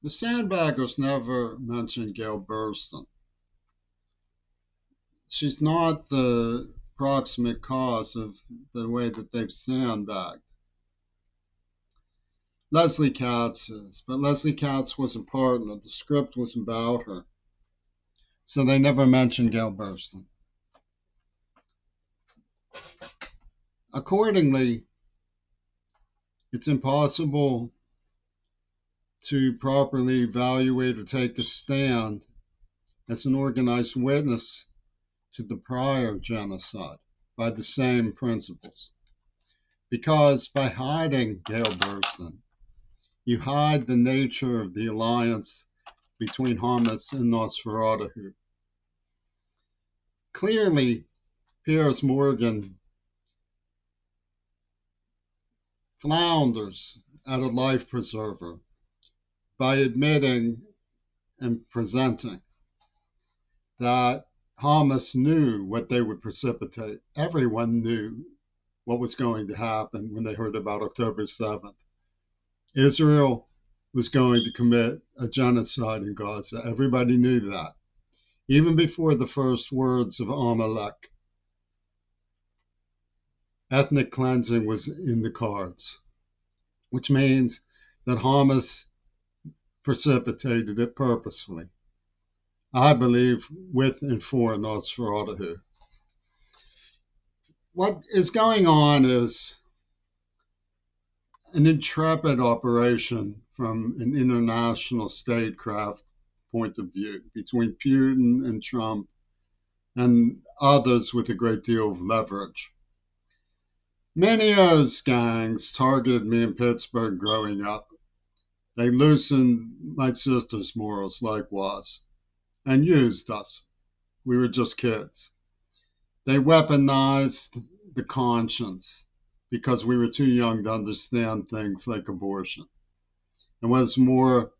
The sandbaggers never mentioned Gail Burston. She's not the proximate cause of the way that they've sandbagged. Leslie Katz is, but Leslie Katz was a partner. The script was about her. So they never mentioned Gail Burston. Accordingly, it's impossible to properly evaluate or take a stand as an organized witness to the prior genocide by the same principles. Because by hiding Gail Burston, you hide the nature of the alliance between Hamas and Nosferatu. Clearly, Piers Morgan flounders at a life preserver by admitting and presenting that Hamas knew what they would precipitate. Everyone knew what was going to happen when they heard about October 7th. Israel was going to commit a genocide in Gaza. Everybody knew that. Even before the first words of Amalek, ethnic cleansing was in the cards, which means that Hamas precipitated it purposefully. I believe with and for Nosferatu. What is going on is an intrepid operation from an international statecraft point of view between Putin and Trump and others with a great deal of leverage. Many of those gangs targeted me in Pittsburgh growing up. They loosened my sister's morals likewise and used us. We were just kids. They weaponized the conscience because we were too young to understand things like abortion. And what's more,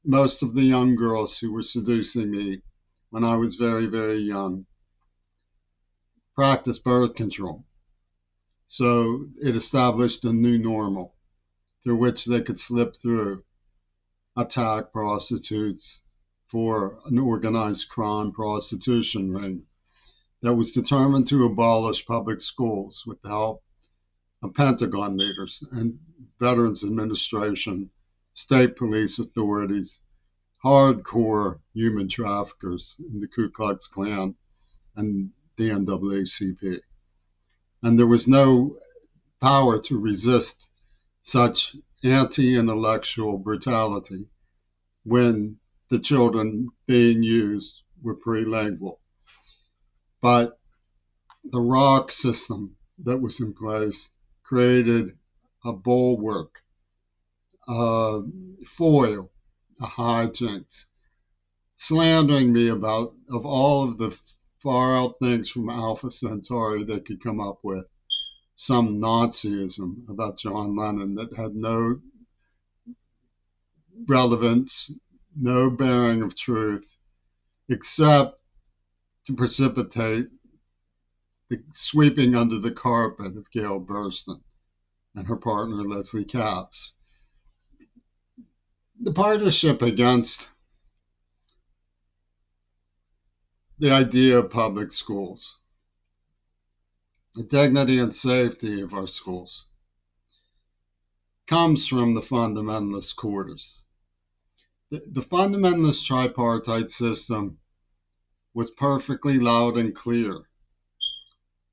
most of the young girls who were seducing me when I was very, very young practiced birth control. So it established a new normal through which they could slip through, attack prostitutes for an organized crime prostitution ring that was determined to abolish public schools with the help of Pentagon leaders and Veterans Administration, state police authorities, hardcore human traffickers in the Ku Klux Klan and the NAACP. And there was no power to resist such anti-intellectual brutality when the children being used were prelingual. But the rock system that was in place created a bulwark, a foil, a hijinks, slandering me about of all of the far out things from Alpha Centauri they could come up with. Some Nazism about John Lennon that had no relevance, no bearing of truth, except to precipitate the sweeping under the carpet of Gail Burston and her partner Leslie Katz. The partnership against the idea of public schools, the dignity and safety of our schools, comes from the fundamentalist quarters. The fundamentalist tripartite system was perfectly loud and clear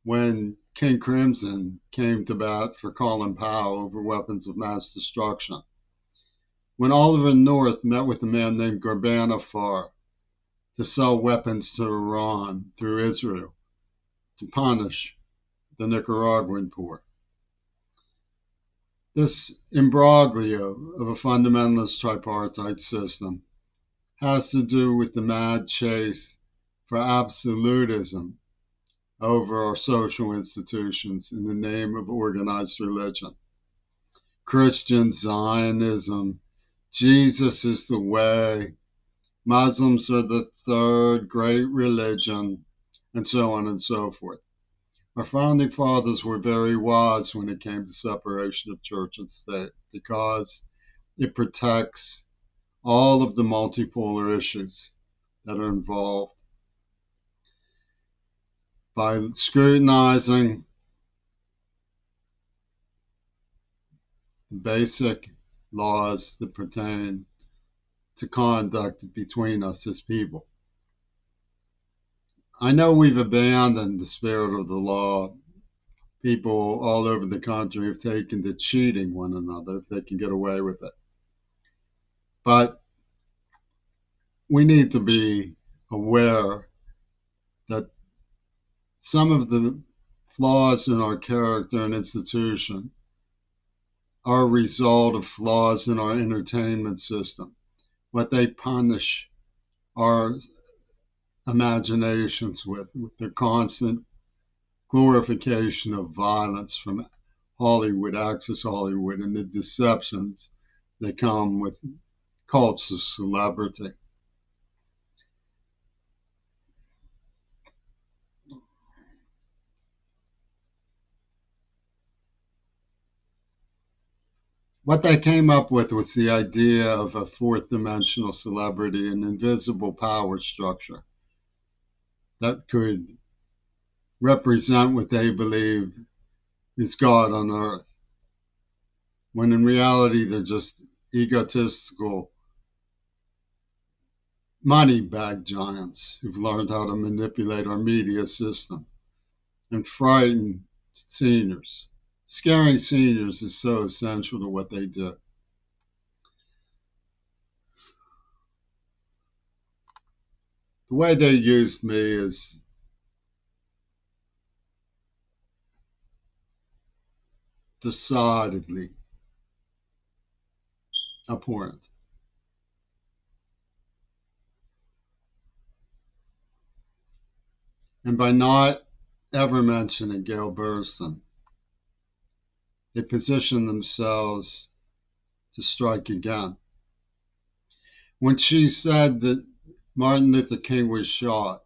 when King Crimson came to bat for Colin Powell over weapons of mass destruction. When Oliver North met with a man named Ghorbanifar to sell weapons to Iran through Israel to punish the Nicaraguan poor. This imbroglio of a fundamentalist tripartite system has to do with the mad chase for absolutism over our social institutions in the name of organized religion. Christian Zionism, Jesus is the way, Muslims are the third great religion, and so on and so forth. Our founding fathers were very wise when it came to separation of church and state because it protects all of the multipolar issues that are involved by scrutinizing the basic laws that pertain to conduct between us as people. I know we've abandoned the spirit of the law. People all over the country have taken to cheating one another if they can get away with it. But we need to be aware that some of the flaws in our character and institution are a result of flaws in our entertainment system. What they punish our imaginations with their constant glorification of violence from Hollywood, Access Hollywood, and the deceptions that come with cults of celebrity. What they came up with was the idea of a fourth dimensional celebrity, an invisible power structure that could represent what they believe is God on earth, when in reality they're just egotistical money bag giants who've learned how to manipulate our media system and frighten seniors. Scaring seniors is so essential to what they do. The way they used me is decidedly abhorrent. And by not ever mentioning Gail Burston, they position themselves to strike again. When she said that Martin Luther King was shot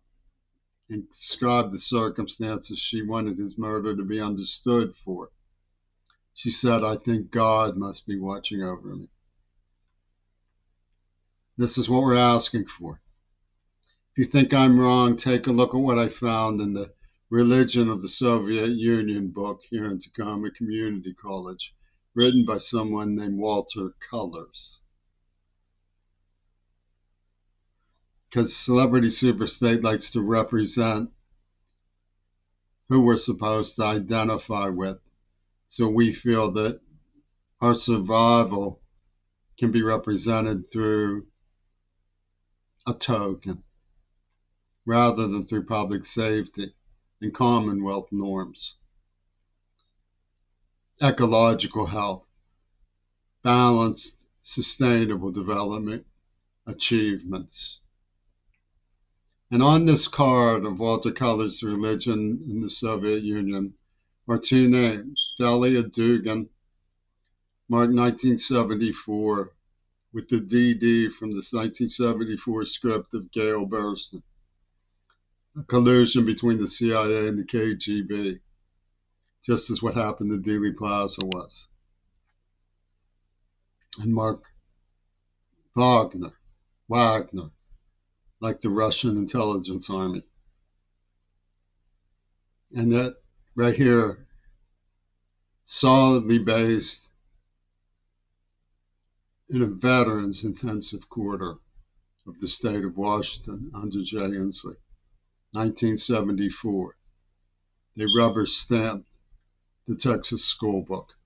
and described the circumstances she wanted his murder to be understood for, she said, "I think God must be watching over me." This is what we're asking for. If you think I'm wrong, take a look at what I found in the Religion of the Soviet Union book here in Tacoma Community College, written by someone named Walter Cullors. Because Celebrity Superstate likes to represent who we're supposed to identify with. So we feel that our survival can be represented through a token rather than through public safety and Commonwealth norms. Ecological health, balanced, sustainable development, achievements. And on this card of Walter Cullors' Religion in the Soviet Union are two names, Delia Dugan, marked 1974, with the DD from this 1974 script of Gail Burston, a collusion between the CIA and the KGB, just as what happened to Dealey Plaza was. And Mark Wagner, like the Russian intelligence army. And that right here, solidly based in a veterans intensive quarter of the state of Washington under Jay Inslee, 1974. They rubber stamped the Texas school book.